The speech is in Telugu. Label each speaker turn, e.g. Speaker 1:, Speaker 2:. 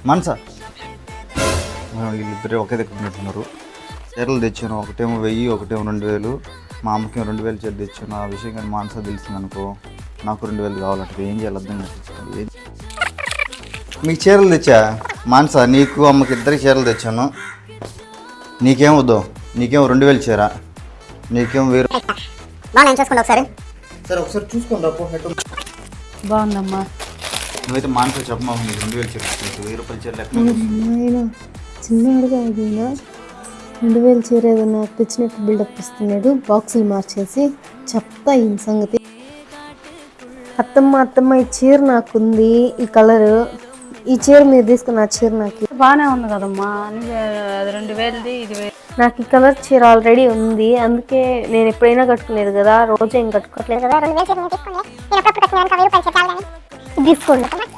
Speaker 1: మనసా వీళ్ళిద్దరే ఒకే దగ్గర ఉన్నట్టున్నారు. చీరలు తెచ్చాను, ఒకటేమో 1000, ఒకటేమో 2000. మా అమ్మకేమో 2000 చీర తెచ్చాను. ఆ విషయం కానీ మనసా తెలిసింది అనుకో, నాకు 2000 కావాలంటే ఏం చేయాలి అర్థం కాదు. మీకు చీరలు తెచ్చా మానసా, నీకు అమ్మకి ఇద్దరికి చీరలు తెచ్చాను. నీకేం వద్దు, నీకేమో 2000 చీర, నీకేమో 1000.
Speaker 2: చూసుకోండి ఒకసారి.
Speaker 1: సరే ఒకసారి చూసుకోండి రా.
Speaker 2: బాగుందమ్మా.
Speaker 1: నువ్వైతే మానసా చెప్పమా, నీకు 2000 చీర 1000 చీరలు ఎక్కడ
Speaker 2: చిన్నగా 2000 చీర ఏదన్నా తెచ్చినట్టు బిల్డప్ ఇస్తున్నాడు. బాక్సులు మార్చేసి చెప్తా ఈ సంగతి. అత్తమ్మ ఈ చీర నాకుంది, ఈ కలరు, ఈ చీర మీరు తీసుకున్న ఆ చీర నాకు
Speaker 3: బాగానే ఉంది కదమ్మా. 2000ది ఇది
Speaker 2: నాకు ఈ కలర్ చీర ఆల్రెడీ ఉంది, అందుకే నేను ఎప్పుడైనా కట్టుకునేది కదా, రోజు ఏం కట్టుకోవట్లేదు కదా. 2000 చీర తీసుకోండి, తీసుకోండి.